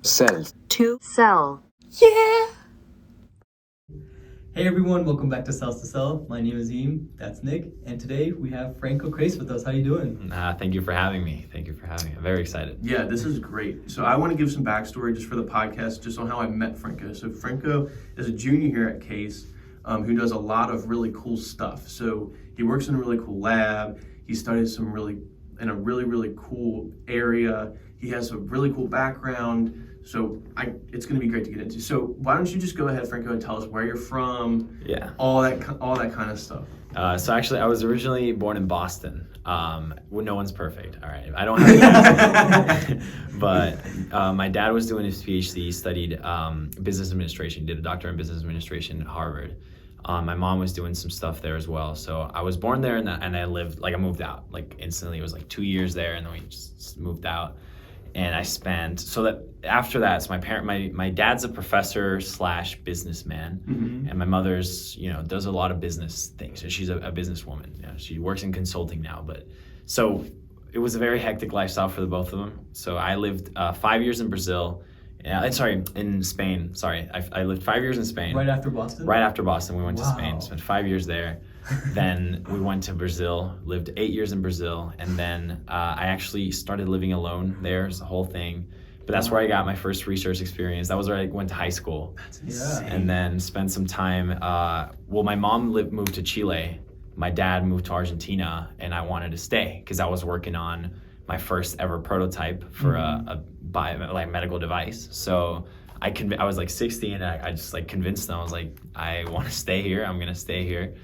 Sell. To sell. Yeah! Hey everyone, welcome back to Sales to Sell. My name is Eam, that's Nick, and today we have Franco Kraiselburd with us. How you doing? Thank you for having me. I'm very excited. Yeah, this is great. So I want to give some backstory just for the podcast, just on how I met Franco. So Franco is a junior here at Case who does a lot of really cool stuff. So he works in a really cool lab. He studies in a really cool area. He has a really cool background. So it's going to be great to get into. So why don't you just go ahead, Franco, and tell us where you're from? Yeah. All that kind of stuff. So actually, I was originally born in Boston. Well, no one's perfect. All right, I don't have but my dad was doing his PhD. He studied business administration. Did a doctorate in business administration at Harvard. My mom was doing some stuff there as well. So I was born there, and I lived I moved out instantly. It was 2 years there, and then we just moved out. And I spent after that. So my dad's a professor / businessman, and my mother's does a lot of business things. So she's a businesswoman. She works in consulting now. But so it was a very hectic lifestyle for the both of them. So I lived 5 years in Brazil. In Spain. Sorry, I lived 5 years in Spain. Right after Boston? Right after Boston, we went to Spain. Spent 5 years there. Then we went to Brazil, lived 8 years in Brazil, and then I actually started living alone there, the whole thing. But that's where I got my first research experience. That was where I went to high school. That's insane. And then spent some time, my mom moved to Chile, my dad moved to Argentina, and I wanted to stay because I was working on my first ever prototype for a biomedical device. So I was 16, and I just convinced them. I was like, I want to stay here. I'm gonna stay here,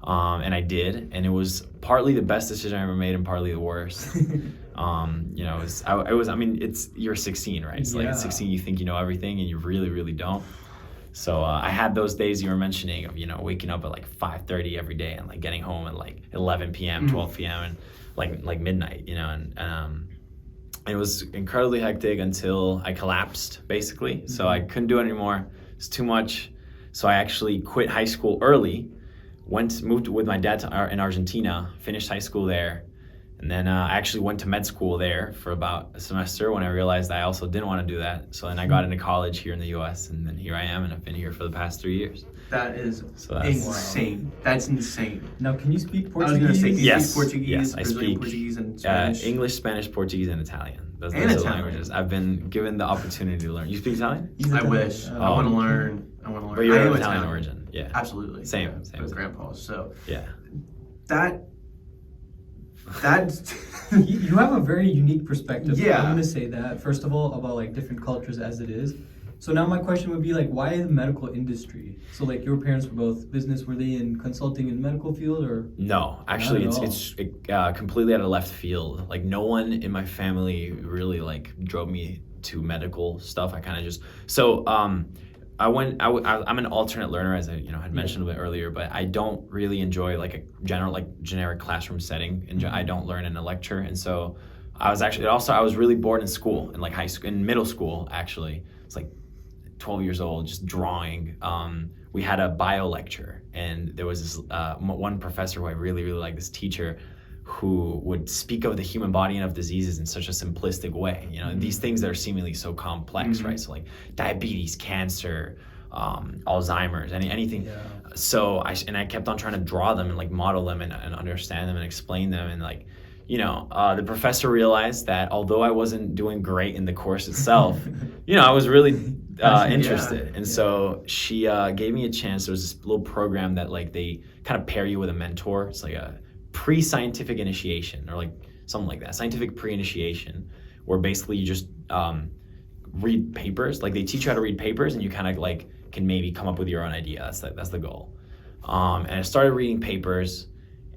and I did. And it was partly the best decision I ever made, and partly the worst. You're 16, right? So at 16, you think you know everything, and you really don't. So I had those days you were mentioning of waking up at 5:30 every day and getting home at 11 p.m., 12 p.m. and midnight, and it was incredibly hectic until I collapsed, basically. So I couldn't do it anymore. It's too much. So I actually quit high school early, moved with my dad in Argentina, finished high school there, and then I actually went to med school there for about a semester when I realized I also didn't want to do that. So then I got into college here in the U.S., and then here I am, and I've been here for the past 3 years. That is insane. Wow. That's insane. Now, can you speak Portuguese? I was going to say, can you Yes. speak Portuguese? Yes, I speak Portuguese and Spanish. English, Spanish, Portuguese, and Italian. Those are the languages. I've been given the opportunity to learn. You speak Italian? I wish. I want to learn. But you're of Italian origin. Yeah. Absolutely. Same. With grandpa's. So yeah. That's you have a very unique perspective. Yeah. I'm going to say that, first of all, about different cultures as it is. So now my question would be why the medical industry? So your parents were both business. Were they in consulting in the medical field or? No, actually it's completely out of left field. No one in my family really drove me to medical stuff. I kind of just, I'm an alternate learner, as I had mentioned a bit earlier, but I don't really enjoy a generic classroom setting, and I don't learn in a lecture. And so I was really bored in school, in high school, in middle school actually. It's 12 years old, just drawing. We had a bio lecture, and there was this one professor who I really liked, this teacher who would speak of the human body and of diseases in such a simplistic way. These things that are seemingly so complex, right? So diabetes, cancer, Alzheimer's, anything. Yeah. So I kept on trying to draw them and model them and understand them and explain them, and the professor realized that although I wasn't doing great in the course itself, I was really interested. Yeah. And so she gave me a chance. There was this little program that they kind of pair you with a mentor. It's a pre-scientific initiation or something like that, scientific pre-initiation, where basically you just read papers. They teach you how to read papers, and you kind of can maybe come up with your own idea. That's the goal. And I started reading papers,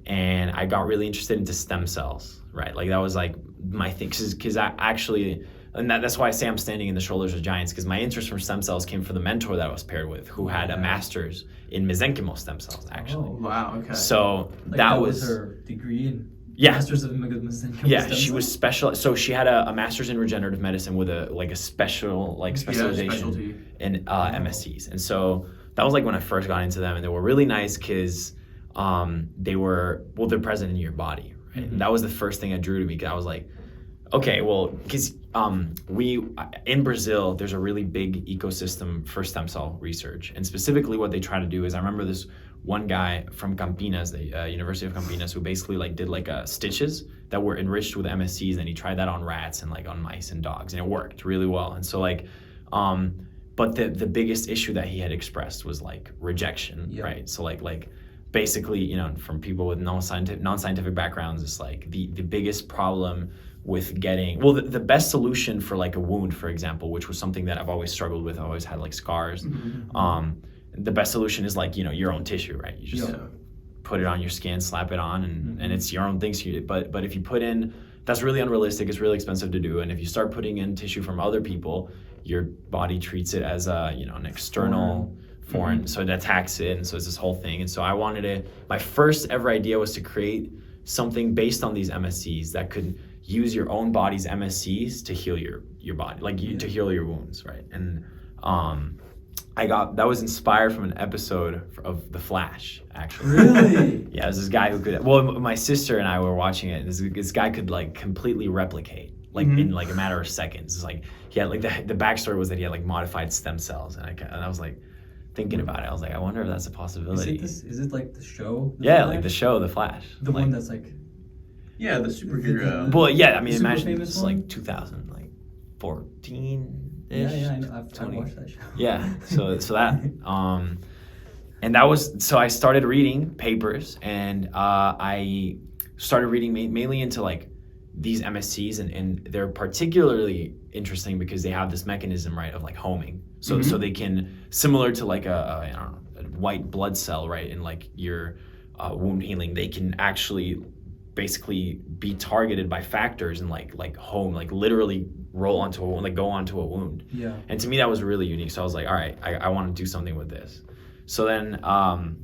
and I got really interested into stem cells, right? That was my thing, because I actually, and that's why I say I'm standing in the shoulders of giants, because my interest from stem cells came from the mentor that I was paired with, who had a master's in mesenchymal stem cells, actually. Oh, wow, okay. So that was her degree in master's of mesenchymal stem cells? Yeah, she was special. So she had a master's in regenerative medicine with a special specialization in MSCs. And so that was when I first got into them, and they were really nice because they're present in your body, right? And that was the first thing that drew to me, because I was okay, well, because we in Brazil, there's a really big ecosystem for stem cell research, and specifically what they try to do is, I remember this one guy from Campinas, the University of Campinas, who basically like did like stitches that were enriched with MSCs, and he tried that on rats and like on mice and dogs, and it worked really well. And so like, but the biggest issue that he had expressed was like rejection, right? So like basically, you know, from people with non-scientific backgrounds, it's like the biggest problem with getting, well, the best solution for like a wound, for example, which was something that I've always struggled with. I always had like scars. The best solution is like, you know, your own tissue, right? You just put it on your skin, slap it on, and it's your own things. But if you put in, that's really unrealistic. It's really expensive to do. And if you start putting in tissue from other people, your body treats it as a, you know, an external foreign, so it attacks it, and so it's this whole thing. And so I wanted to, my first ever idea was to create something based on these MSCs that could use your own body's MSCs to heal your body, like to heal your wounds, right? And that was inspired from an episode of The Flash, actually. Really? Yeah, it was this guy who could, well, my sister and I were watching it, and this guy could like completely replicate, like in like a matter of seconds. It's like, he had like, the backstory was that he had like modified stem cells, and I was like, thinking about it, I was like, I wonder if that's a possibility. Is it like the show? Flash? Like the show, The Flash. The like, one that's like... Yeah, the superhero. Well, yeah, I mean, Super imagine famous it's one? like 2014-ish. Yeah, I know. I've watched that show. Yeah, so that, and that was, so I started reading papers, and I started reading mainly into like these MSCs, and they're particularly interesting because they have this mechanism, right, of like homing. So so they can, similar to like a white blood cell, right, in like your wound healing, they can actually basically be targeted by factors and like home, like literally roll onto a wound, like go onto a wound. Yeah. And to me that was really unique. So I was like, all right, I want to do something with this. So then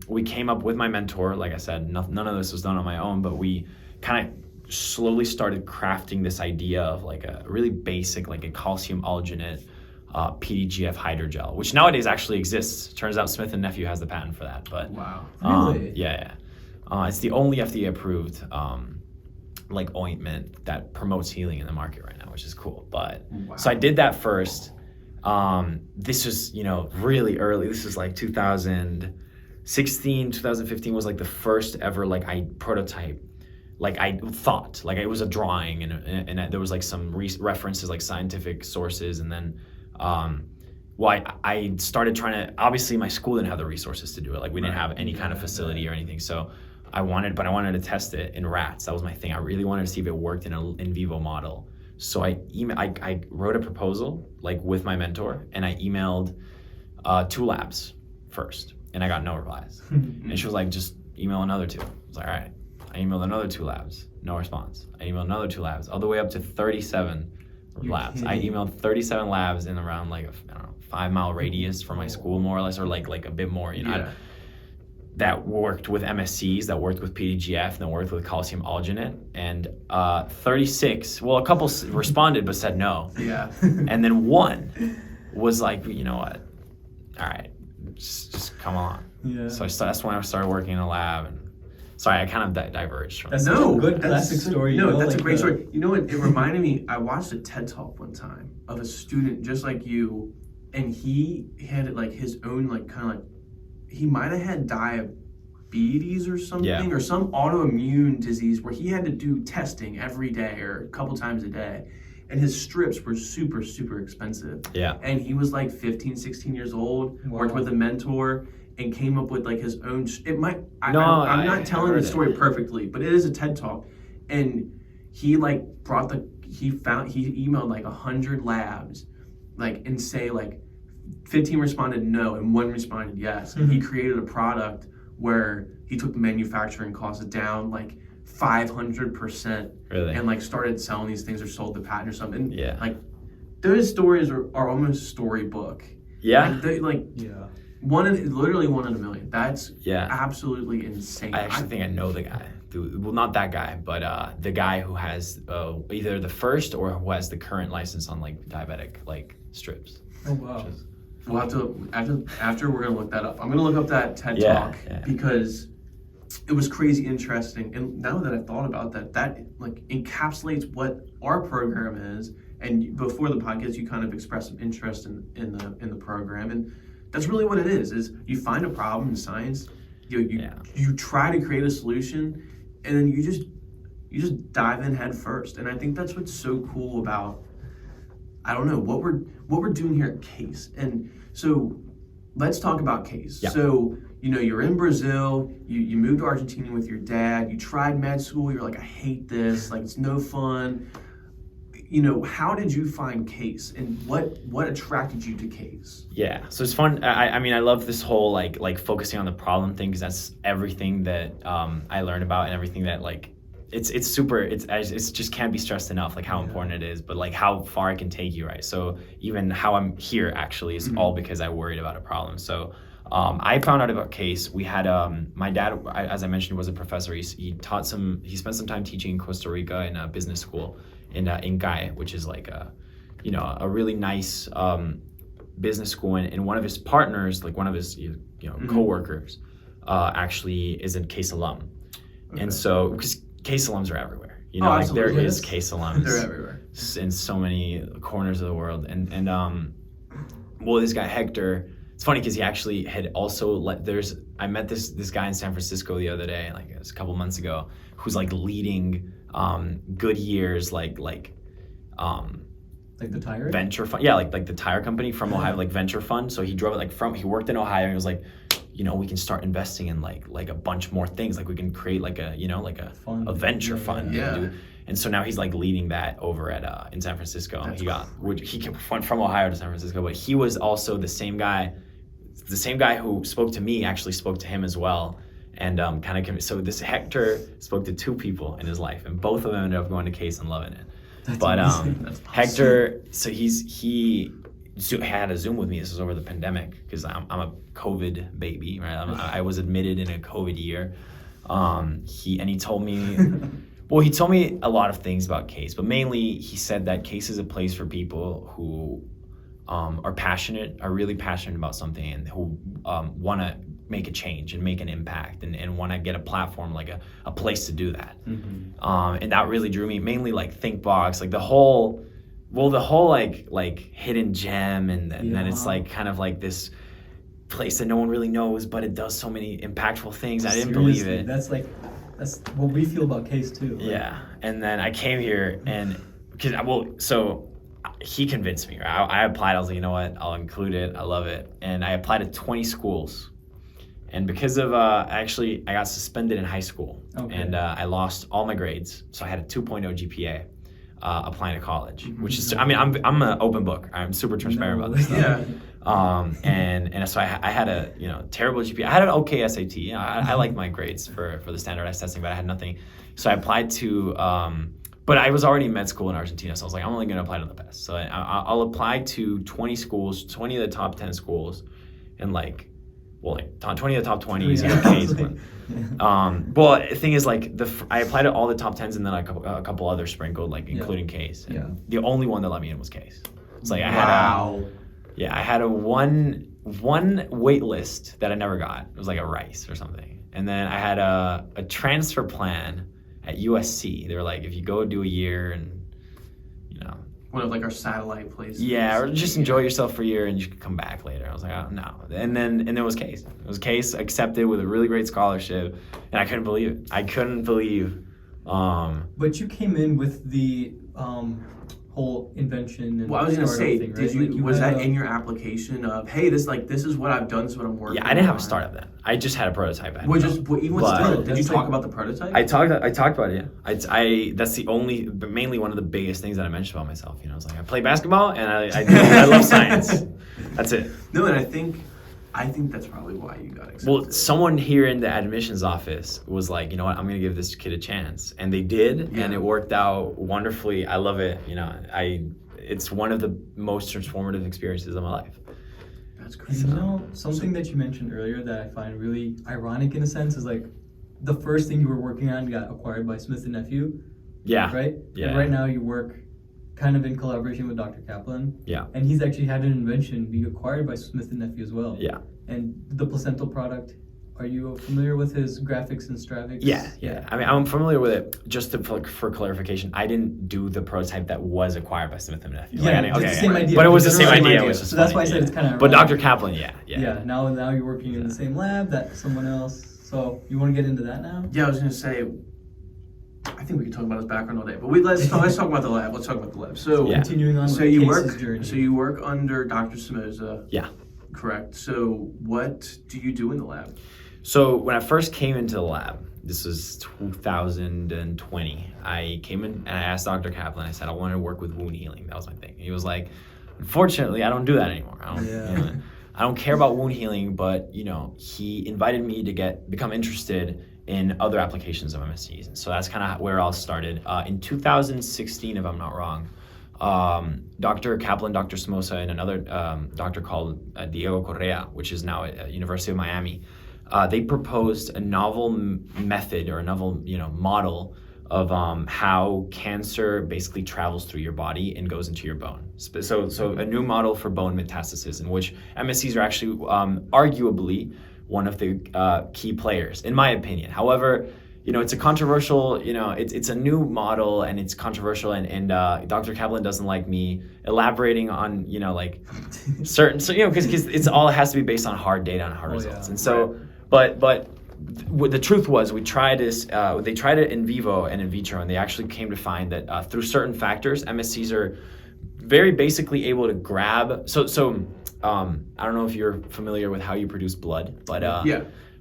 we came up with my mentor. Like I said, none of this was done on my own, but we kind of slowly started crafting this idea of like a really basic, like a calcium alginate PDGF hydrogel, which nowadays actually exists. Turns out Smith & Nephew has the patent for that. But wow. Really? Yeah. It's the only FDA approved like ointment that promotes healing in the market right now, which is cool. But so I did that first. This was, you know, really early. This was like 2016, 2015 was like the first ever like prototype. Like I thought, like it was a drawing, and there was like some references, like scientific sources, and then I started trying to, obviously my school didn't have the resources to do it. Like we didn't have any kind of facility or anything. So I wanted to test it in rats. That was my thing. I really wanted to see if it worked in an in vivo model. So I wrote a proposal like with my mentor, and I emailed 2 labs first, and I got no replies. And she was like, just email another 2. I was like, all right. I emailed another 2 labs, no response. I emailed another 2 labs, all the way up to 37 labs. I emailed 37 labs in around like a 5-mile radius from my school, more or less, or like a bit more, you know. That worked with MSCs, that worked with PDGF, that worked with calcium alginate, and 36. Well, a couple responded but said no. Yeah. And then 1 was like, you know what? All right, just come on. Yeah. So that's when I started working in a lab. And sorry, I kind of diverged from. That's such a good classic story. No, you know, that's like a great story. You know what? It reminded me. I watched a TED Talk one time of a student just like you, and he had like his own like kind of like, he might have had diabetes or something, or some autoimmune disease where he had to do testing every day or a couple times a day, and his strips were super, super expensive. Yeah. And he was like 15, 16 years old, worked with a mentor, and came up with like his own. I'm not telling the story perfectly, but it is a TED Talk, and he like he emailed like 100 labs, like, and say like 15 responded no and 1 responded yes. And he created a product where he took the manufacturing costs down like 500%, really? And like started selling these things or sold the patent or something. Yeah. Like those stories are almost storybook. Yeah. Literally 1 in a million. That's Yeah. absolutely insane. I actually think I know the guy. Well, not that guy, but the guy who has either the first or who has the current license on like diabetic like strips. Oh wow. We'll have to after we're gonna look that up. I'm gonna look up that TED Talk because it was crazy interesting. And now that I've thought about that like encapsulates what our program is And before the podcast, you kind of expressed some interest in the program, and that's really what it is you find a problem in science, you try to create a solution, and then you just dive in head first. And I think that's what's so cool about, I don't know, what we're doing here at Case. And so let's talk about Case. Yeah. So, you're in Brazil, you moved to Argentina with your dad, you tried med school, you're like, I hate this, like it's no fun. How did you find Case, and what attracted you to Case? Yeah, so it's fun. I mean, I love this whole like focusing on the problem thing, because that's everything that I learned about, and everything that it's super. It's just can't be stressed enough, like how important it is, but like how far it can take you, right? So even how I'm here actually is all because I worried about a problem. So I found out about Case. We had my dad, as I mentioned, was a professor. He spent some time teaching in Costa Rica in a business school in Gaia, which is like a really nice business school, and one of his partners, like one of his co-workers, actually is a Case alum. Okay. And so because Case alums are everywhere, there is Case alums. They're everywhere in so many corners of the world, and well, this guy Hector. It's funny because he actually had also I met this guy in San Francisco the other day, like it was a couple months ago, who's like leading Goodyear's like the tire venture fund, like the tire company from Ohio, like venture fund. So he drove it he worked in Ohio, and he was like, we can start investing in like a bunch more things, like we can create like a a venture fund. Yeah. And so now he's like leading that over at in San Francisco. He went from Ohio to San Francisco, but he was also the same guy who spoke to me actually spoke to him as well. And so this Hector spoke to two people in his life, and both of them ended up going to Case and loving it. That's but amazing. That's awesome. Hector, so he had a Zoom with me. This was over the pandemic, because I'm a COVID baby, right? I was admitted in a COVID year. He told me, well, he told me a lot of things about Case, but mainly he said that Case is a place for people who are really passionate about something, and who want to make a change and make an impact, and want to get a platform, like a place to do that. Mm-hmm. And that really drew me, mainly like ThinkBox, like the whole like hidden gem, and then it's like kind of like this place that no one really knows, but it does so many impactful things. I didn't believe it. That's what we feel about Case too. Right? Yeah, and then I came here, and so he convinced me. Right? I applied. I was like, you know what? I'll include it. I love it. And I applied to 20 schools. And because of, I got suspended in high school. Okay. And I lost all my grades. So I had a 2.0 GPA applying to college, which is, I mean, I'm an open book. I'm super transparent about this stuff. Yeah. And so I had a, terrible GPA. I had an okay SAT. I liked my grades for the standardized testing, but I had nothing. So I applied to, but I was already in med school in Argentina. So I was like, I'm only going to apply to the best. So I'll apply to 20 schools, 20 of the top 10 schools, and 20 of the top 20 is Case. Well, the thing is, I applied to all the top 10s, and then a couple others sprinkled, including Case. And the only one that let me in was Case. It's like I had a one wait list that I never got. It was like a rice or something. And then I had a transfer plan at USC. They were like, if you go do a year and one of our satellite places. Yeah, or just enjoy yourself for a year and you can come back later. I was like, oh, no. And then it was Case. It was Case, accepted with a really great scholarship, and I couldn't believe it. I couldn't believe. But you came in with the whole invention. And I was gonna say, thing, right? did you? Was that in your application of, hey, this is what I've done, this is what I'm working on? Yeah, I didn't have a startup then. I just had a prototype. Did you talk about the prototype? I talked about it. Yeah. That's mainly one of the biggest things that I mentioned about myself. I was like, I play basketball and I love science. That's it. No, and I think that's probably why you got accepted. Well, someone here in the admissions office was like, you know what, I'm going to give this kid a chance. And they did, and it worked out wonderfully. I love it. It's one of the most transformative experiences of my life. That's crazy. Something that you mentioned earlier that I find really ironic in a sense is the first thing you were working on got acquired by Smith & Nephew. Yeah. Right? Yeah. And right now you work kind of in collaboration with Dr. Kaplan. Yeah. And he's actually had an invention be acquired by Smith & Nephew as well. Yeah. And the placental product Are you familiar with his graphics and Stravix? Yeah. I mean, I'm familiar with it. Just for clarification, I didn't do the prototype that was acquired by Smith and Nephew. Yeah, Like, it's the same idea. But it was the It's same the idea. It was just so that's funny, why I said it's kind of. But Dr. Kaplan, yeah. Yeah. Now you're working in the same lab that someone else. So you want to get into that now? Yeah, I was gonna say. I think we could talk about his background all day, but let's talk about the lab. Let's talk about the lab. So continuing on. So with you Case's work. journey. So you work under Dr. Somoza. Yeah. Correct. So what do you do in the lab? So when I first came into the lab, this was 2020, I came in and I asked Dr. Kaplan, I said, I wanted to work with wound healing. That was my thing. He was like, unfortunately, I don't do that anymore. I don't care about wound healing, but he invited me to become interested in other applications of MSCs. And so that's kind of where all started. In 2016, if I'm not wrong, Dr. Kaplan, Dr. Somoza, and another doctor called Diego Correa, which is now at University of Miami, they proposed a novel method or a novel model of how cancer basically travels through your body and goes into your bone. So a new model for bone metastasis in which MSCs are actually arguably one of the key players, in my opinion. However, it's a controversial, it's a new model and it's controversial and Dr. Kaplan doesn't like me elaborating on, certain, because it has to be based on hard data and hard results. And so, but the truth was we tried this, they tried it in vivo and in vitro, and they actually came to find that through certain factors, MSCs are very basically able to grab, I don't know if you're familiar with how you produce blood, but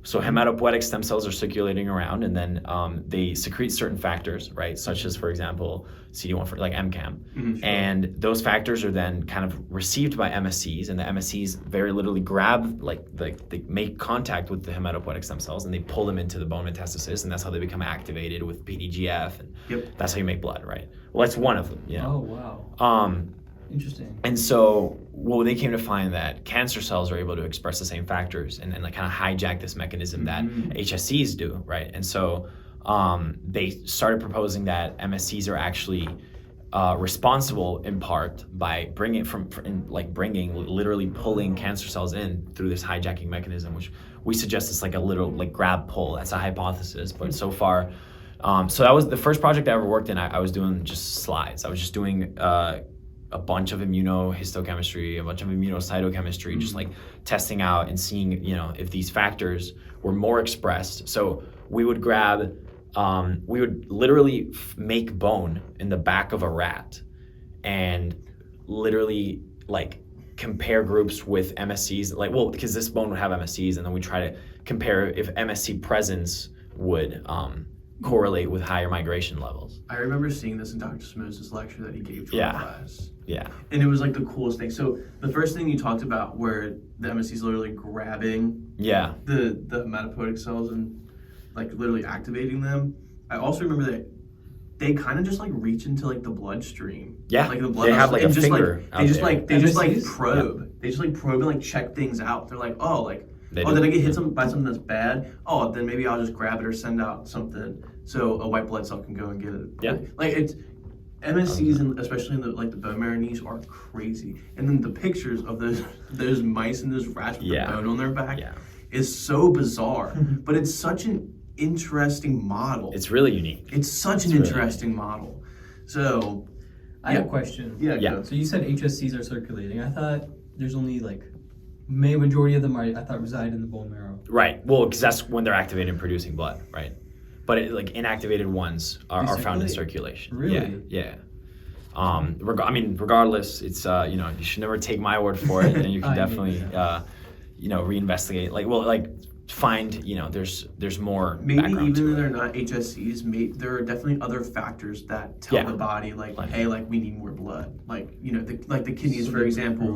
so hematopoietic stem cells are circulating around, and then they secrete certain factors, right? Such as, for example, CD1 for like MCAM, and those factors are then kind of received by MSCs, and the MSCs very literally grab, they make contact with the hematopoietic stem cells, and they pull them into the bone metastasis, and that's how they become activated with PDGF, and that's how you make blood, right? Well, that's one of them. Oh wow. Interesting. And so, they came to find that cancer cells are able to express the same factors and kind of hijack this mechanism that HSCs do, right? And so they started proposing that MSCs are actually responsible in part by literally pulling cancer cells in through this hijacking mechanism, which we suggest is like a little grab pull. That's a hypothesis, but so far, so that was the first project I ever worked in. I was doing just slides. I was just doing a bunch of immunohistochemistry, a bunch of immunocytochemistry, just testing out and seeing, if these factors were more expressed. So we would we would literally make bone in the back of a rat and literally compare groups with MSCs, because this bone would have MSCs, and then we try to compare if MSC presence would correlate with higher migration levels. I remember seeing this in Dr. Somoza's lecture that he gave to our class. Yeah. And it was the coolest thing. So the first thing you talked about where the MSC is literally grabbing the hematopoietic cells and literally activating them. I also remember that they kind of just reach into the bloodstream. Yeah. The blood they have and a just, finger. They just MSCs? probe. Yeah. They just probe and check things out. They're did I get hit by something that's bad? Oh, then maybe I'll just grab it or send out something so a white blood cell can go and get it. Yeah. It's MSCs, and especially in the bone marrow niche, are crazy. And then the pictures of those mice and those rats with the bone on their back is so bizarre. But it's such an interesting model. It's really unique. It's such an interesting model. So I have a question. Yeah. So you said HSCs are circulating. I thought there's only majority of them reside in the bone marrow. Right. Well, because that's when they're activated and producing blood, right? But inactivated ones are found in circulation. Really? Yeah. Regardless, it's you should never take my word for it, and you can definitely reinvestigate. Find there's more. Maybe background even to though it. they're not HSCs, there are definitely other factors that tell the body hey, we need more blood. The kidneys, for example,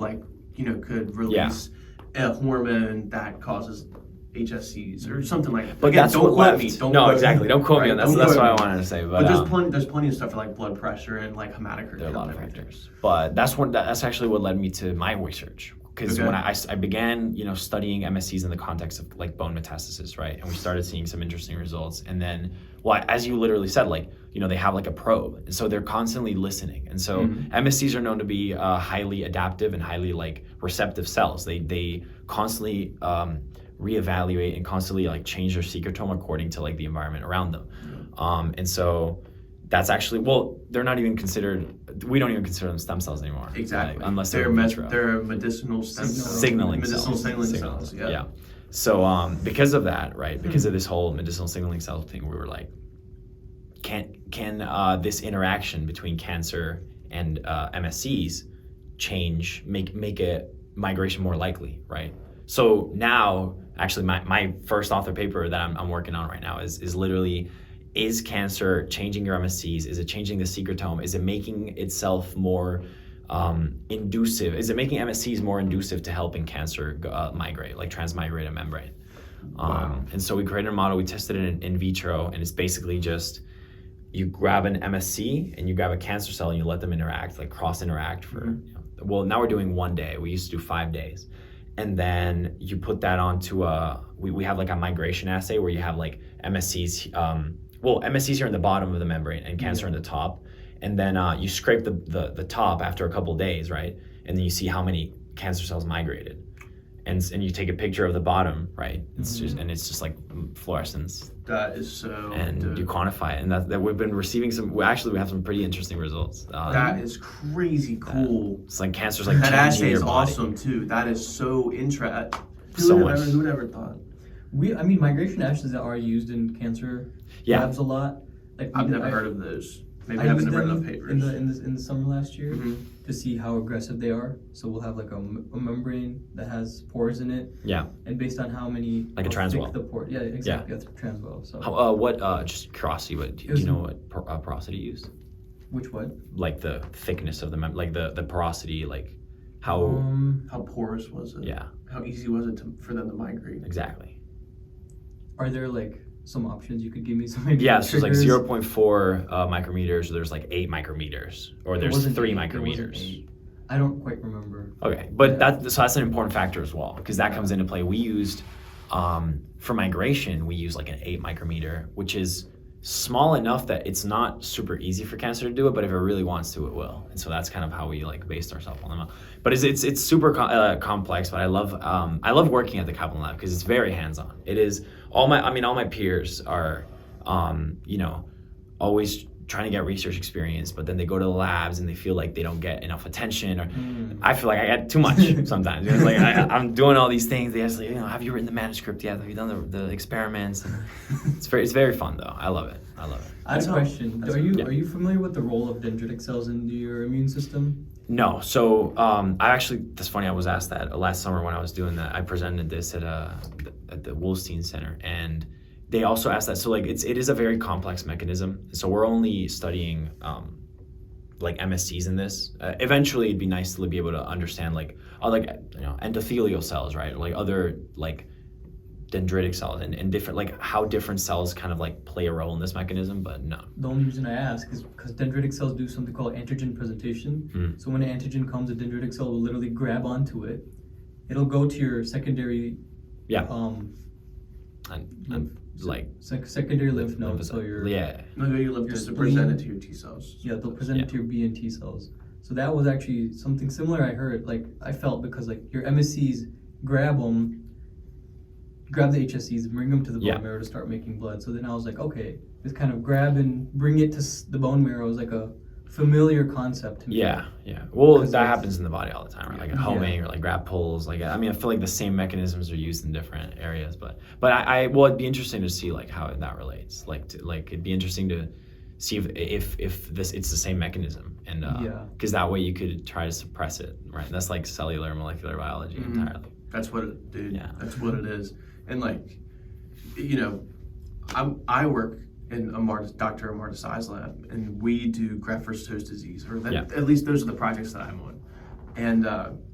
could release a hormone that causes HSCs or something like that. But again, that's don't what quote left. me. Don't no, quote exactly. Me. Don't quote me on that. So that's what I me. wanted to say. But there's plenty of stuff for blood pressure and hematocrit. There are a lot of factors. But that's actually what led me to my research. Because when I began, studying MSCs in the context of bone metastasis, right? And we started seeing some interesting results. And then, as you literally said, they have a probe. And so they're constantly listening. And so MSCs are known to be highly adaptive and highly receptive cells. They constantly reevaluate and constantly like change their secretome according to like the environment around them. And so that's actually, well, they're not even considered, we don't even consider them stem cells anymore. Exactly. Like, unless they're in vitro. They're medicinal stem cells. Signaling cells. Yeah. So because of that, right, because of this whole medicinal signaling cell thing, we were like, can this interaction between cancer and MSCs change, make a migration more likely, right? So now, actually, my first author paper that I'm working on right now is literally, is cancer changing your MSCs? Is it changing the secretome? Is it making itself more inducive? Is it making MSCs more inducive to helping cancer migrate, like transmigrate a membrane? Wow. And so we created a model, we tested it in vitro, and it's basically just, you grab an MSC and you grab a cancer cell and you let them interact, like cross-interact for, well, now we're doing 1 day. We used to do 5 days. And then you put that onto we have like a migration assay where you have like MSCs, MSCs are in the bottom of the membrane and cancer in the top. And then you scrape the top after a couple of days, right? And then you see how many cancer cells migrated. And you take a picture of the bottom, right? It's just like fluorescence. That is so. And dope. you quantify it, and that we've been receiving we have some pretty interesting results. That is crazy cool. It's like cancer's like that changing assay your is body. awesome too. That is so interesting. So much. Who would ever thought? Migration assays are used in cancer labs a lot. Like I've never heard of those. Maybe I I haven't used read them enough papers. in the summer last year to see how aggressive they are. So we'll have like a membrane that has pores in it. Yeah. And based on how many like a transwell. the pore, yeah, exactly. That's a transwell. So just curiosity, what do you know what porosity you use? Which what? Like the thickness of the like the porosity, like how porous was it? Yeah. How easy was it for them to migrate? Exactly. Are there like some options you could give me? Some yeah, so it's like 0.4 micrometers, or there's like 8 micrometers, or there's 3 micrometers. I don't quite remember. Okay, but that's an important factor as well, because that comes into play. We used, for migration, we use like an 8 micrometer, which is small enough that it's not super easy for cancer to do it, but if it really wants to, it will. And so that's kind of how we like based ourselves on them. But it's super complex, but I love working at the Kaplan Lab because it's very hands-on. It is all my peers are, always trying to get research experience, but then they go to the labs and they feel like they don't get enough attention, or I feel like I get too much sometimes. It's like I'm doing all these things. They ask, like, have you written the manuscript yet? Have you done the experiments? And it's very fun though. I love it. I have a question. Are you familiar with the role of dendritic cells in your immune system? No. So that's funny. I was asked that last summer when I was doing that. I presented this at the Wolstein Center, and they also asked that. So like it is a very complex mechanism. So we're only studying like MSCs in this. Eventually, it'd be nice to be able to understand endothelial cells, right? Like other like dendritic cells and different, like how different cells kind of like play a role in this mechanism, but no. The only reason I ask is because dendritic cells do something called antigen presentation. So when an antigen comes, a dendritic cell will literally grab onto it. It'll go to your secondary secondary lymph nodes. So your your lymph nodes to present it to your T cells. Yeah, they'll present it to your B and T cells. So that was actually something similar I heard. Like I felt because like your MSCs grab the HSCs and bring them to the bone marrow to start making blood. So then I was like, okay, this kind of grab and bring it to the bone marrow is like a familiar concept to me. Yeah. Well, that happens in the body all the time, right? Like homing or like grab pulls. Like I feel like the same mechanisms are used in different areas, but it'd be interesting to see like how that relates. It'd be interesting to see if it's the same mechanism, and because that way you could try to suppress it, right? That's like cellular molecular biology entirely. That's what it, dude. Yeah. That's what it is. And like, I work in Dr. Amar Desai's lab, and we do graft versus host disease, or at least those are the projects that I'm on. And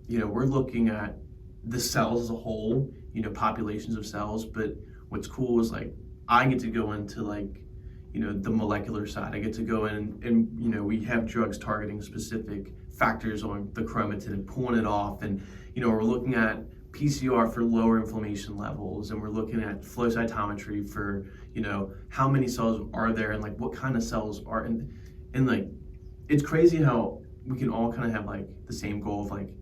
we're looking at the cells as a whole, populations of cells. But what's cool is like I get to go into like, the molecular side. I get to go in and we have drugs targeting specific factors on the chromatin and pulling it off, and we're looking at PCR for lower inflammation levels, and we're looking at flow cytometry for how many cells are there and like what kind of cells are and like it's crazy how we can all kind of have like the same goal of like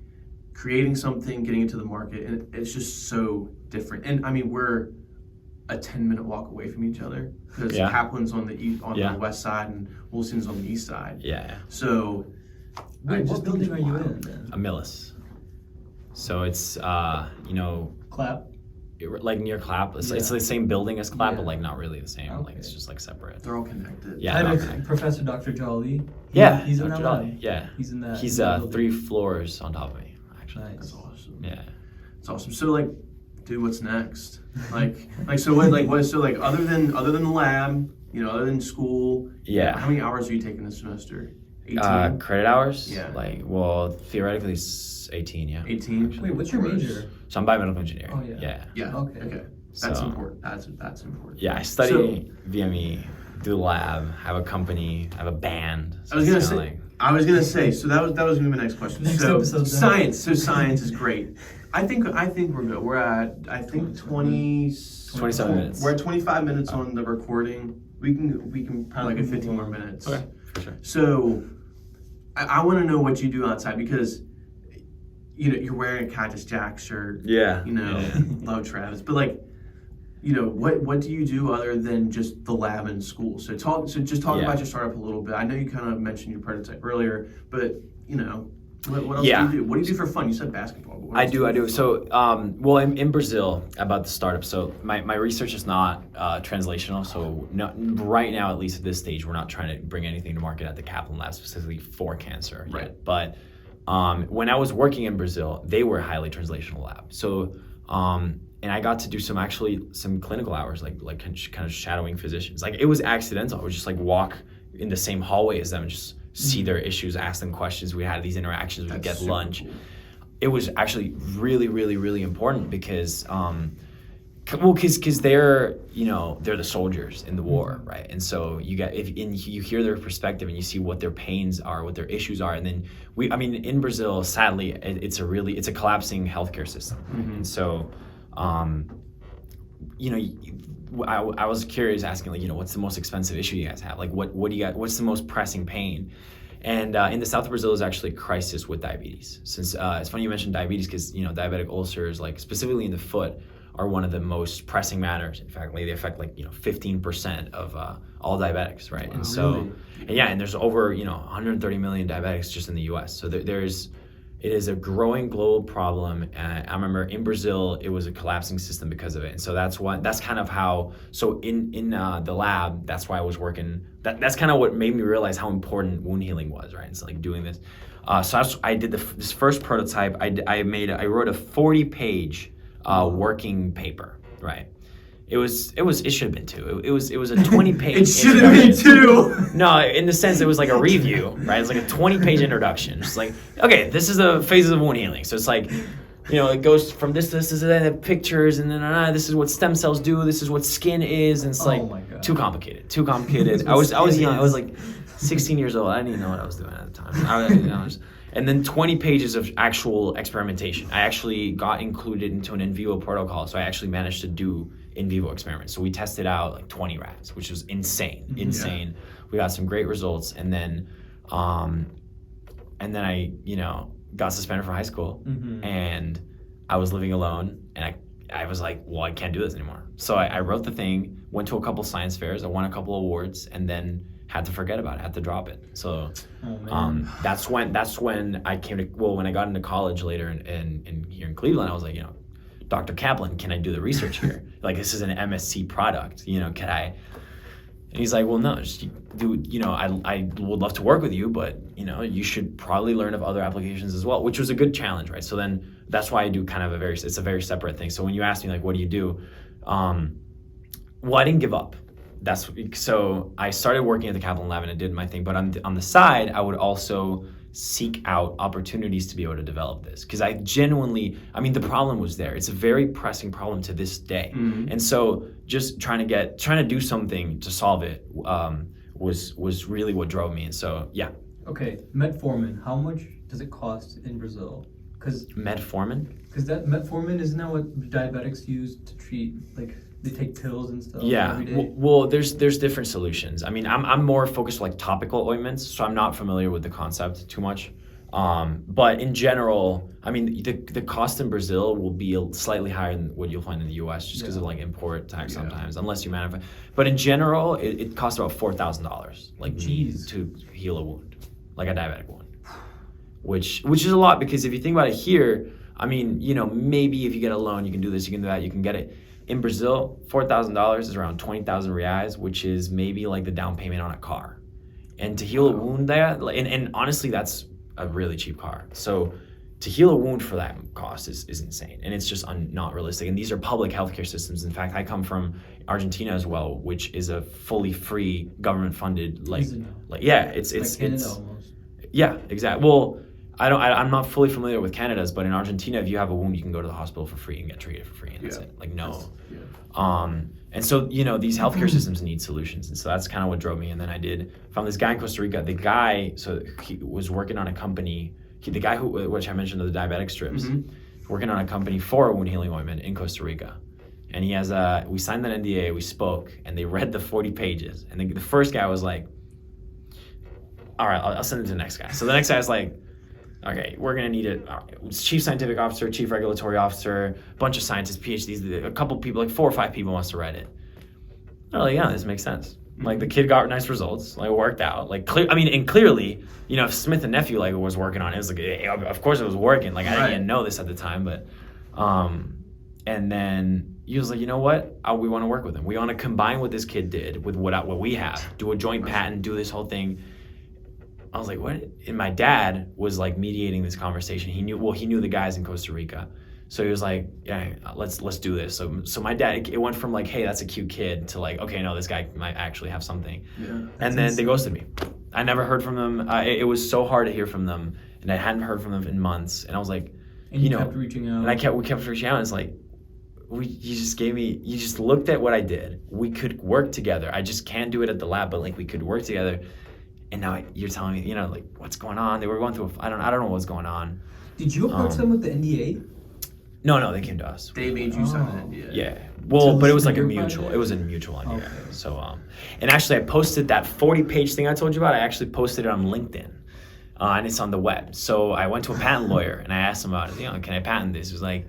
creating something, getting it to the market, and it's just so different. And I mean, we're a 10-minute walk away from each other because Kaplan's on the the west side and Wilson's on the east side. Yeah. So, Wait, what building are you in then? A Millis. So it's Clap. like near Clap. It's the same building as Clap, but like not really the same. Okay. Like it's just like separate. they're all connected. Yeah. I they're all had connected. Professor Dr. Jolly. He's in that lab. Yeah. He's in that. He's building. 3 floors on top of me, actually. Nice. That's awesome. Yeah. It's awesome. So like, dude, what's next? So other than the lab, other than school, Yeah. how many hours are you taking this semester? 18? Credit hours? Yeah. Theoretically it's 18, yeah. 18. Wait, what's your major? So I'm biomedical engineering. Oh, yeah. Yeah. Okay. That's So- important. That's important. Yeah, I study VME, do lab, have a company, have a band. So I was it's gonna kinda say. So that was gonna be my next question. Next so episode, then. science. So science is great. I think we're good. We're at 27 minutes. We're at 25 minutes on the recording. We can probably get 15 more minutes. Okay, for sure. So I want to know what you do outside because you're wearing a Cactus Jack shirt. Yeah. Love Travis, but what do you do other than just the lab and school? So just talk about your startup a little bit. I know you kind of mentioned your prototype earlier, but what else do you do? What do you do for fun? You said basketball. But what I else do. So, in Brazil, about the startup. So, my research is not translational. So, right now, at least at this stage, we're not trying to bring anything to market at the Kaplan Lab specifically for cancer yet. Right. But when I was working in Brazil, they were a highly translational lab. So, and I got to do some clinical hours, like kind of shadowing physicians. Like it was accidental. I would just like walk in the same hallway as them and just see their issues, ask them questions. We had these interactions. We'd get lunch. Cool. It was actually really, really, really important because, because they're the soldiers in the war, right? And so you hear their perspective and you see what their pains are, what their issues are, and then in Brazil, sadly, it's a collapsing healthcare system, and so, I was curious, asking what's the most expensive issue you guys have? Like what do you got? What's the most pressing pain? And in the south of Brazil is actually a crisis with diabetes. Since it's funny you mentioned diabetes because diabetic ulcers, like specifically in the foot, are one of the most pressing matters. In fact, they affect 15% of all diabetics, right? Wow, and so, really? and there's over 130 million diabetics just in the U.S. So it is a growing global problem. And I remember in Brazil, it was a collapsing system because of it. And so that's kind of how, so in the lab, that's why I was working, that's kind of what made me realize how important wound healing was, right? It's like doing this. So I did this first prototype. I wrote a 40-page working paper, right? It should have been 2. It was a 20-page It should have been 2. No, in the sense it was like a review, right? It's like a 20-page introduction. It's like, okay, this is the phases of wound healing. So it's like, it goes from this to this, and then pictures, and then this is what stem cells do. This is what skin is, and it's like too complicated. I was young. I was like 16 years old. I didn't even know what I was doing at the time. And then 20 pages of actual experimentation. I actually got included into an in vivo protocol, so I actually managed to do in vivo experiments. So we tested out like 20 rats, which was insane. Yeah. We got some great results, and then I got suspended from high school, and I was living alone, and I was like, well, I can't do this anymore. So I wrote the thing, went to a couple science fairs, I won a couple awards, and then had to forget about it, had to drop it. So that's when I came to, when I got into college later in here in Cleveland, I was like, Dr. Kaplan, can I do the research here? Like, this is an MSc product, can I? And he's like, well, no, just do, I would love to work with you, but, you should probably learn of other applications as well, which was a good challenge, right? So then that's why I do kind of it's a very separate thing. So when you ask me, like, what do you do? I didn't give up. So I started working at the Kaplan Lab and I did my thing, but on the side, I would also seek out opportunities to be able to develop this, because I genuinely, the problem was there. It's a very pressing problem to this day, and so just trying to do something to solve it was really what drove me. And so Okay, metformin. How much does it cost in Brazil? Because metformin. Because that metformin isn't that what diabetics use to treat, like they take pills and stuff every day? Well, there's different solutions. I'm more focused like topical ointments, so I'm not familiar with the concept too much. But in general, I mean, the cost in Brazil will be slightly higher than what you'll find in the U.S. just because of like import tax sometimes, unless you manufacture. But in general, it costs about $4,000, like to heal a wound, like a diabetic wound, which is a lot because if you think about it here, I mean, you know, maybe if you get a loan, you can do this, you can do that, you can get it. In Brazil, $4,000 is around 20,000 reais, which is maybe like the down payment on a car. And to heal a wound there, and honestly, that's a really cheap car. So to heal a wound for that cost is insane. And it's just not realistic. And these are public healthcare systems. In fact, I come from Argentina as well, which is a fully free government funded, it's like Canada almost. Yeah, exactly. Well, I'm not fully familiar with Canada's, but in Argentina, if you have a wound, you can go to the hospital for free and get treated for free. And that's it. Like, no. And so, you know, these healthcare systems need solutions. And so that's kind of what drove me. And then found this guy in Costa Rica. The guy, so he was working on a company, the guy which I mentioned, the diabetic strips, working on a company for a wound healing ointment in Costa Rica. And he has we signed that NDA, we spoke, and they read the 40 pages. And the first guy was like, all right, I'll send it to the next guy. So the next guy was like, okay, we're going to need a chief scientific officer, chief regulatory officer, a bunch of scientists, PhDs, a couple people, like 4 or 5 people wants to write it. They're like, yeah, this makes sense. Like the kid got nice results, like it worked out. Like clearly, you know, if Smith and Nephew like was working on it, it was like, of course it was working. Like I didn't even know this at the time, but, and then he was like, you know what? We want to work with him. We want to combine what this kid did with what we have, do a joint patent, do this whole thing. I was like, what? And my dad was like mediating this conversation. He knew the guys in Costa Rica. So he was like, yeah, let's do this. So my dad, it went from like, hey, that's a cute kid to like, okay, no, this guy might actually have something. Yeah, and then they ghosted me. I never heard from them. It was so hard to hear from them, and I hadn't heard from them in months. And I was like, and you kept reaching out. And we kept reaching out. And it's like, you just looked at what I did. We could work together. I just can't do it at the lab, but like we could work together. And now you're telling me, you know, like what's going on? They were going through I don't know what's going on. Did you approach them with the NDA? No, they came to us. They made you sign an NDA. Yeah. Well, but it was like a mutual. It was a mutual NDA. Okay. So and actually I posted that 40-page thing I told you about. I actually posted it on LinkedIn. And it's on the web. So I went to a patent lawyer and I asked him about it. You know, can I patent this? He was like,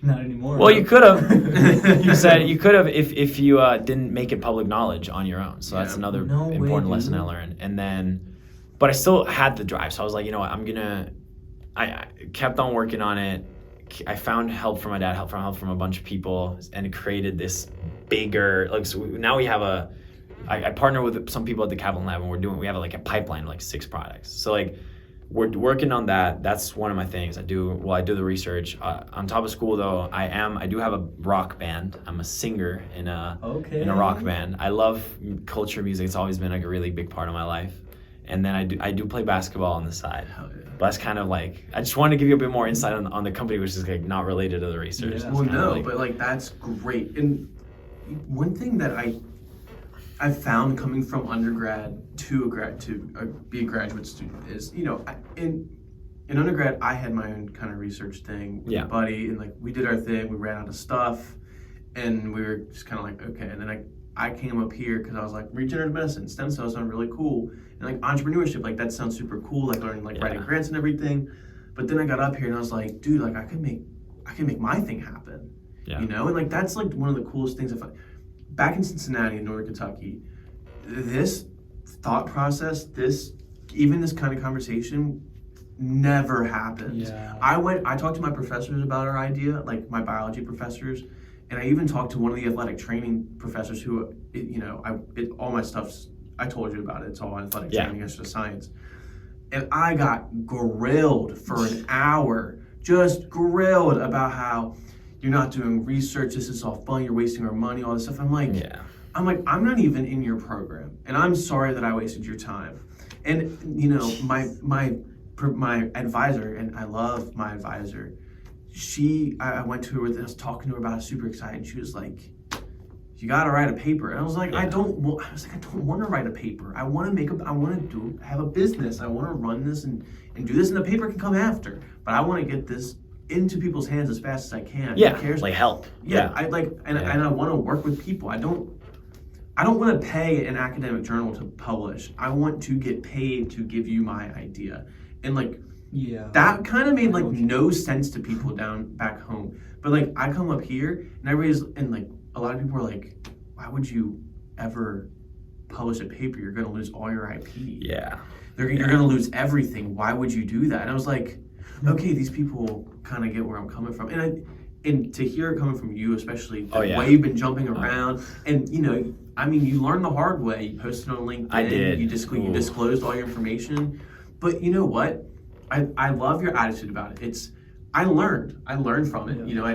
not anymore. Well, you could have. You said you could have if you didn't make it public knowledge on your own. So that's another important lesson I learned. And then, but I still had the drive. So I was like, you know what, I kept on working on it. I found help from my dad, help from a bunch of people, and it created this bigger, like, so now we have I partner with some people at the Kaplan Lab, and we have like a pipeline of like 6 products. So like, we're working on that. That's one of my things. I do the research. On top of school though, I do have a rock band. I'm a singer in a rock band. I love culture music. It's always been like a really big part of my life. And then I do play basketball on the side. Hell yeah. But that's kind of like, I just wanted to give you a bit more insight on the company, which is like not related to the research. Yeah. Well, no, but like that's great. And one thing that I've found coming from undergrad to be a graduate student is, you know, in undergrad I had my own kind of research thing with a buddy, and like we did our thing, we ran out of stuff, and we were just kind of like, okay. And then I came up here because I was like, regenerative medicine, stem cells sound really cool, and like entrepreneurship, like that sounds super cool, like learning like writing grants and everything. But then I got up here and I was like, dude, like I can make my thing happen, you know, and like that's like one of the coolest things. Back in Cincinnati, in Northern Kentucky, this thought process, this kind of conversation never happened. Yeah. I talked to my professors about our idea, like my biology professors, and I even talked to one of the athletic training professors who, you know, all my stuff's, I told you about it, it's all athletic training, it's just science. And I got grilled for an hour, just grilled about how you're not doing research, this is all fun, you're wasting our money, all this stuff. I'm like, I'm not even in your program, and I'm sorry that I wasted your time. And you know, my advisor, and I love my advisor, I went to her and I was talking to her about it, super excited, and she was like, you gotta write a paper. And I was like, I don't want to write a paper. I want to have a business. I want to run this and do this, and the paper can come after. But I want to get this into people's hands as fast as I can. Yeah, like help. Yeah, I want to work with people. I don't want to pay an academic journal to publish. I want to get paid to give you my idea. And like, Yeah. That kind of made like no sense to people down back home. But like I come up here and everybody's and like a lot of people are like, why would you ever publish a paper? You're gonna lose all your IP. Yeah. You're gonna lose everything. Why would you do that? And I was like, okay, these people kind of get where I'm coming from. And to hear it coming from you, especially the way you've been jumping around, and you know, I mean, you learned the hard way. You posted on LinkedIn. I did. You disclosed all your information. But you know what? I love your attitude about it. I learned from it. Yeah. You know,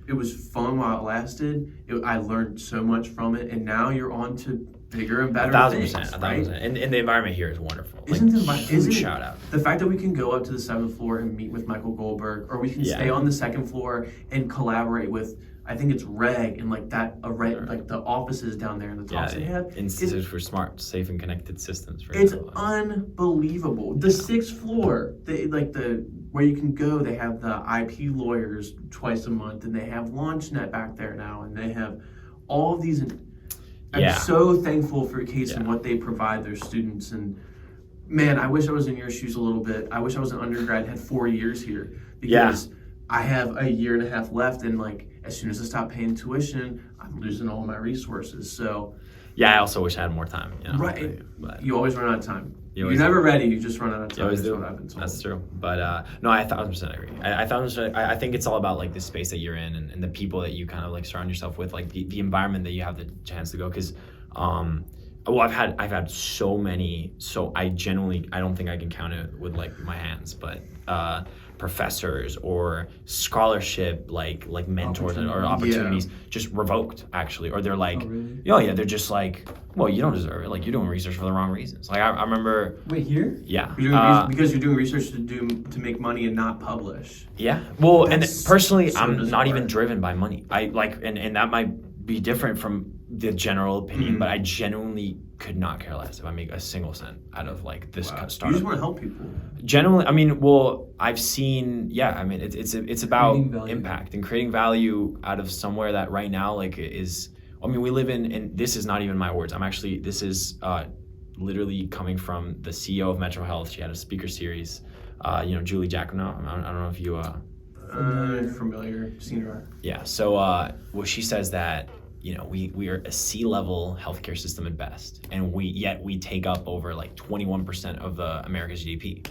it was fun while it lasted. I learned so much from it, and now you're on to bigger and better 1,000%, things. 1,000%. Right? And the environment here is wonderful. Isn't shout out. The fact that we can go up to the 7th floor and meet with Michael Goldberg, or we can stay on the 2nd floor and collaborate with, I think it's Reg and like like the offices down there in the top. Institute for Smart, Safe, and Connected Systems. It's unbelievable. The 6th floor, where you can go, they have the IP lawyers twice a month, and they have LaunchNet back there now, and they have all of these. I'm so thankful for Case and what they provide their students. And man, I wish I was in your shoes a little bit. I wish I was an undergrad, had 4 years here, because I have a year and a half left, and like as soon as I stop paying tuition, I'm losing all my resources. So I also wish I had more time. You know, right. But you always run out of time. You're always never ready. You just run out of time. You always do. What I've been told. That's true. But no, I 1,000% agree. I 1,000%. I think it's all about like the space that you're in and the people that you kind of like surround yourself with, like the environment that you have the chance to go. Because, I've had so many. So I don't think I can count it with like my hands, but professors or scholarship like mentors or opportunities just revoked actually, or they're like, they're just like, well, you don't deserve it. Like you're doing research for the wrong reasons. Like I remember. Wait, here? Yeah. Because you're doing research to make money and not publish. Yeah. Well, That's and personally, so I'm not bizarre. even driven by money. I like, and that might be different from the general opinion, but I genuinely could not care less if I make a single cent out of like this kind of startup. You just want to help people. Generally, I mean, well, I've seen, I mean, it's about impact and creating value out of somewhere that right now like is. I mean, we live in, and this is not even my words. This is literally coming from the CEO of Metro Health. She had a speaker series. Julie Giacono. I don't know if you. Familiar, seen her. Yeah. So, well, she says that we are a C-level healthcare system at best, and we take up over like 21% of America's GDP.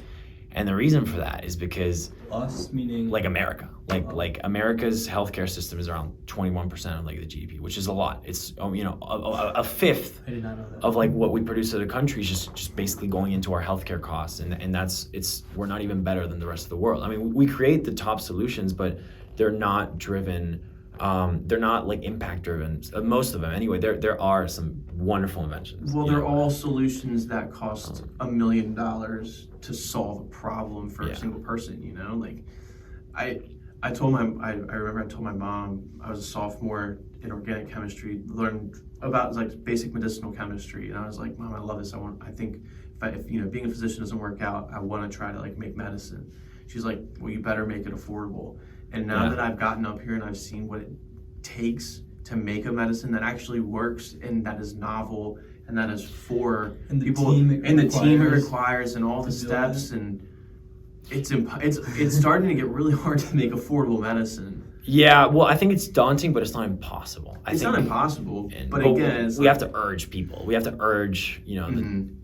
And the reason for that is because us, meaning like America, like America's healthcare system is around 21% of like the GDP, which is a lot. It's a fifth I did not know that. of like what we produce as a country is just basically going into our healthcare costs, and we're not even better than the rest of the world. I mean, we create the top solutions, but they're not driven. They're not like impact driven. Most of them, anyway. There are some wonderful inventions. Well, they're all solutions that cost $1 million to solve a problem for a single person. Like I remember I told my mom I was a sophomore in organic chemistry, learned about like basic medicinal chemistry, and I was like, Mom, I love this. I think if being a physician doesn't work out, I want to try to like make medicine. She's like, well, you better make it affordable. And now that I've gotten up here and I've seen what it takes to make a medicine that actually works and that is novel and that is for people and the team it requires and all the steps, and it's starting to get really hard to make affordable medicine. Yeah, well, I think it's daunting, but it's not impossible. It's not impossible, but again, again, we have to urge people. We have to urge,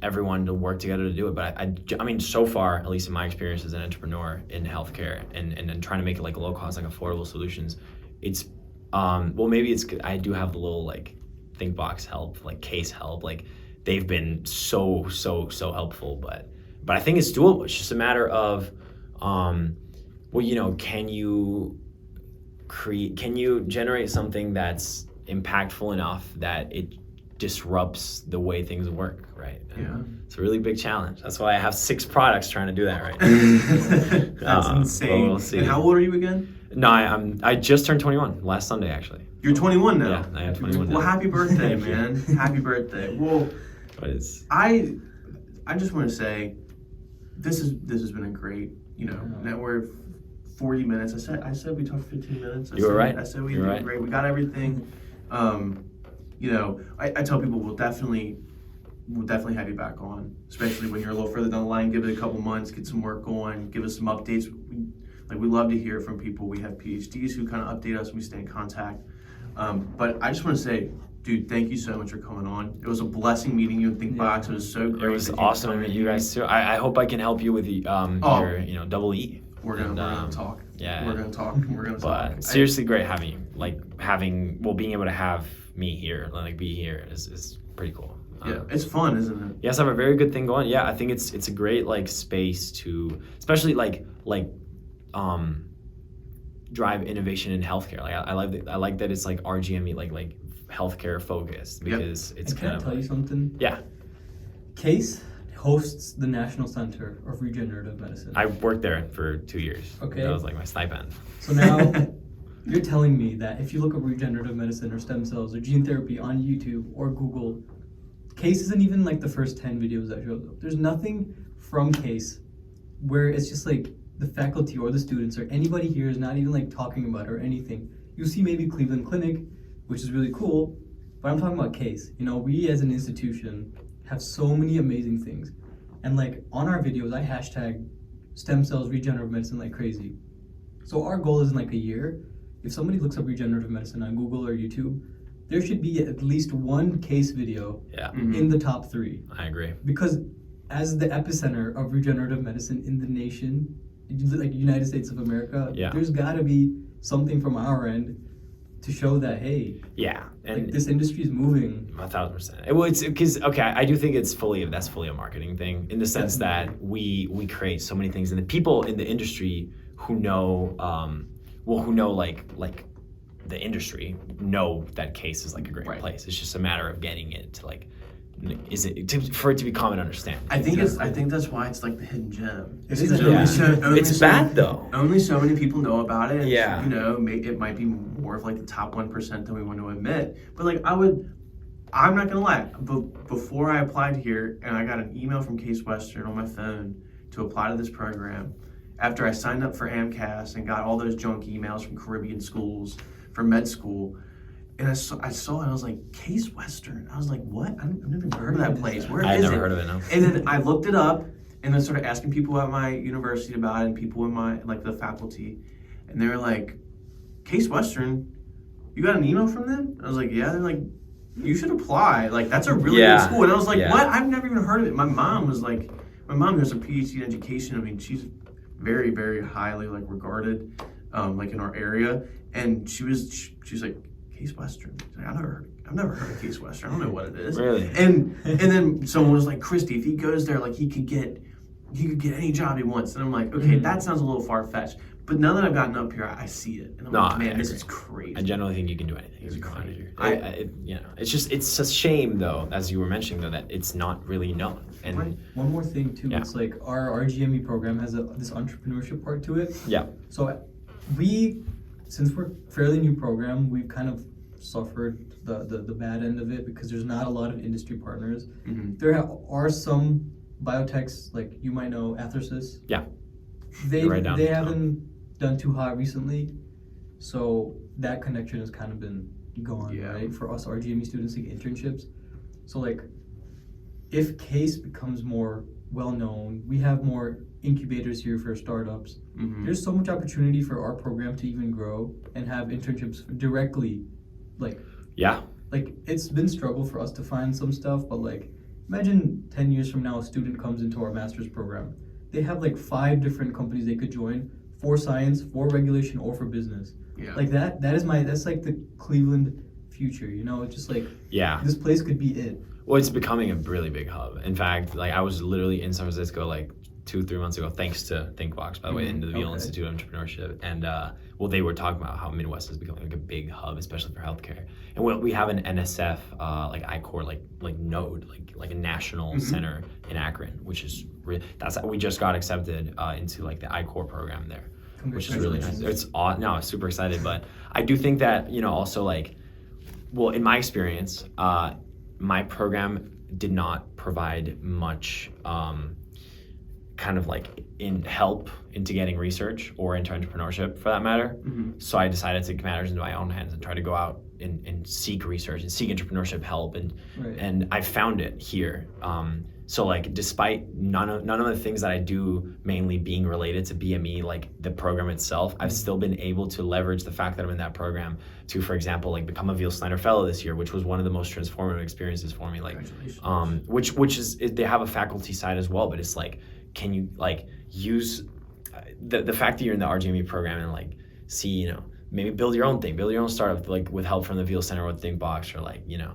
everyone to work together to do it. But I mean, so far, at least in my experience as an entrepreneur in healthcare and trying to make it like low cost, like affordable solutions, it's, maybe it's, I do have the little like ThinkBox help, like Case help, like they've been so helpful. But I think it's doable. It's just a matter of, can you generate something that's impactful enough that it disrupts the way things work, right? And it's a really big challenge. That's why I have 6 products trying to do that right now. That's insane. We'll see. And how old are you again? No, I just turned 21 last Sunday, actually. You're 21 now? Yeah, I am 21 now. Well, happy birthday, man. Happy birthday. Well, I just want to say this has been a great, now we're 40 minutes. I said we talked 15 minutes. You were right. I said we did great. We got everything. I tell people we'll definitely we'll definitely have you back on, especially when you're a little further down the line. Give it a couple months, get some work going, give us some updates. We love to hear from people. We have PhDs who kind of update us and we stay in contact. But I just want to say, dude, thank you so much for coming on. It was a blessing meeting you in ThinkBox. It was so great. It was awesome to meet you guys too. I hope I can help you with the your double E. We're gonna talk. Yeah, we're gonna talk. We're gonna talk. But seriously, great having you. Being able to have me here, be here is pretty cool. Yeah, it's fun, isn't it? Yes, I have a very good thing going. Yeah, I think it's a great space to, especially drive innovation in healthcare. I like that it's RGME like healthcare focused, because it's can I tell you something? Yeah. Case hosts the National Center of Regenerative Medicine. I worked there for 2 years. Okay. That was my stipend. So now you're telling me that if you look up regenerative medicine or stem cells or gene therapy on YouTube or Google, Case isn't even the first 10 videos that shows up. There's nothing from Case where it's just the faculty or the students or anybody here is not even talking about it or anything. You see maybe Cleveland Clinic, which is really cool, but I'm talking about Case. We as an institution have so many amazing things. And on our videos, I hashtag stem cells, regenerative medicine like crazy. So our goal is in a year, if somebody looks up regenerative medicine on Google or YouTube, there should be at least one Case video in the top 3. I agree. Because as the epicenter of regenerative medicine in the nation, United States of America, there's got to be something from our end to show that, hey, and this industry is moving 1,000%. Well, it's because I do think that's fully a marketing thing, in the sense that we create so many things, and the people in the industry who know the industry know that Case is a great place. It's just a matter of getting it to for it to be common understanding. I think that's why it's the hidden gem. It's bad though. Only so many people know about it. Yeah. It might be more of the top 1% than we want to admit. But I'm not gonna lie. But before I applied here, and I got an email from Case Western on my phone to apply to this program, after I signed up for AMCAS and got all those junk emails from Caribbean schools for med school. And I saw it, and I was like, Case Western. I was like, what? I've never even heard of that place. Where is it? I've never heard of it, no. And then I looked it up, and then started asking people at my university about it, and people in my, the faculty. And they were like, Case Western, you got an email from them? I was like, yeah. They're like, you should apply. That's a really good school. And I was like, what? I've never even heard of it. My mom has a PhD in education. I mean, she's very, very highly, regarded, in our area. And she was like, Case Western. I've never heard of Case Western. I don't know what it is. Really? And then someone was like, Christy, if he goes there, he could get any job he wants. And I'm like, okay, that sounds a little far fetched. But now that I've gotten up here, I see it, and I'm like, man, this is crazy. I generally think you can do anything. It's crazy. It's a shame though, as you were mentioning though, that it's not really known. And one more thing too, it's our GME program has this entrepreneurship part to it. Yeah. So since we're a fairly new program, we've kind of suffered the bad end of it because there's not a lot of industry partners. Mm-hmm. There are some biotechs, you might know Athersys. Yeah. They haven't done too hot recently, so that connection has kind of been gone, right? For us RGME students to get internships. So if Case becomes more well-known, we have more incubators here for startups. Mm-hmm. There's so much opportunity for our program to even grow and have internships directly, it's been struggle for us to find some stuff, but imagine 10 years from now a student comes into our master's program. They have 5 different companies they could join for science, for regulation, or for business. Yeah. That's the Cleveland future, It's just this place could be it. Well, it's becoming a really big hub. In fact, I was literally in San Francisco 2-3 months ago, thanks to ThinkBox, by the way, into the VL Institute of Entrepreneurship. And they were talking about how Midwest is becoming a big hub, especially for healthcare. And we have an NSF I-Core node, a national center in Akron, which is we just got accepted into the I-Core program there, which is really nice. It's no, I'm super excited, but I do think that also in my experience, my program did not provide much kind of like in help into getting research or into entrepreneurship for that matter. Mm-hmm. So I decided to take matters into my own hands and try to go out and seek research and seek entrepreneurship help, and I found it here. So like despite none of the things that I do mainly being related to BME, like the program itself, I've still been able to leverage the fact that I'm in that program to, for example, like become a Veal Snyder Fellow this year, which was one of the most transformative experiences for me. Like, which is, they have a faculty side as well, but it's like, can you like use the fact that you're in the RGME program and like see, you know, maybe build your own thing, build your own startup, like with help from the Veal Center or ThinkBox, or like, you know,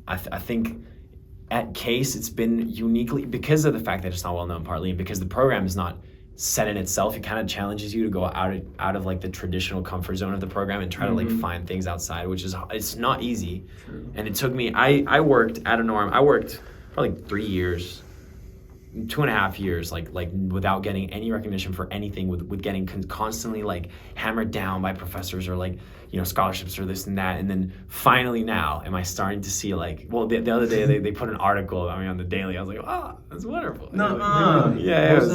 I think at Case it's been uniquely, because of the fact that it's not well known partly, and because the program is not set in itself, it kind of challenges you to go out of like the traditional comfort zone of the program and try to like find things outside, which is, it's not easy. True. And it took me, I worked at a norm, I worked for like 3 years, 2.5 years, like without getting any recognition for anything, with getting constantly like hammered down by professors or like, you know, scholarships or this and that. And then finally now am I starting to see like, well, the other day they put an article about me on the Daily. I was like, oh, that's wonderful. Yeah, what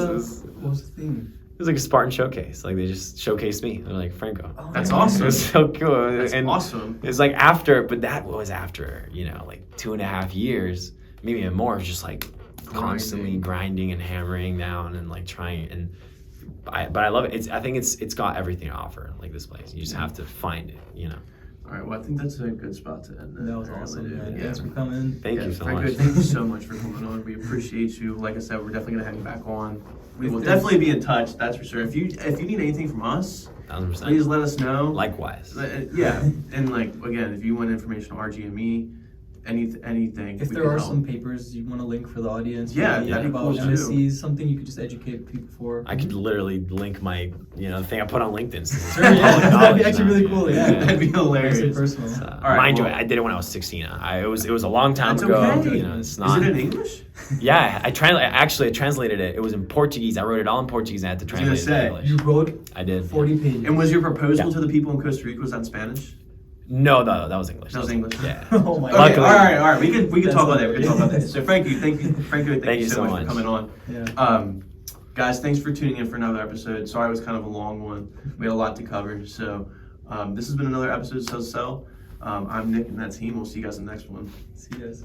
was the thing? It was like a Spartan showcase. Like they just showcased me. They're like, Franco. Oh, that's awesome. It was so cool. That's awesome. It's like after, but that was after, you know, like 2.5 years, maybe even more, of just like constantly grinding and hammering down and like trying. And but I love it. I think it's got everything to offer, like this place. You just have to find it, you know. All right, well, I think that's a good spot to end. That was awesome, man. Thanks for coming. Thank you so Franco, much. Thank you so much for coming on. We appreciate you. Like I said, we're definitely gonna have you back on. We will definitely be in touch. That's for sure. If you need anything from us, 1,000%. please let us know. Likewise. Yeah, and like again, if you want information on RGME, anything. If there are some papers you want to link for the audience, that'd be about cool MSCs, something you could just educate people for. I could literally link my, you know, the thing I put on LinkedIn. Sure, yeah. That'd be actually really cool. Yeah, that'd be hilarious. Personal. All right, mind you, I did it when I was 16. It was a long time ago. Okay. You know, it's not. Is it in English? Yeah, I translated it. It was in Portuguese. I wrote it all in Portuguese. I had to translate it to English. You wrote? I did. 40 pages. And was your proposal to the people in Costa Rica, was that in Spanish? No, that was English. That was English. Yeah. Oh my God. Okay, God. all right. We can talk about that. We can talk about that. So Franco, thank you so much for coming on. Yeah. Guys, thanks for tuning in for another episode. Sorry it was kind of a long one. We had a lot to cover. So this has been another episode of Sell. I'm Nick and that team. We'll see you guys in the next one. See you guys.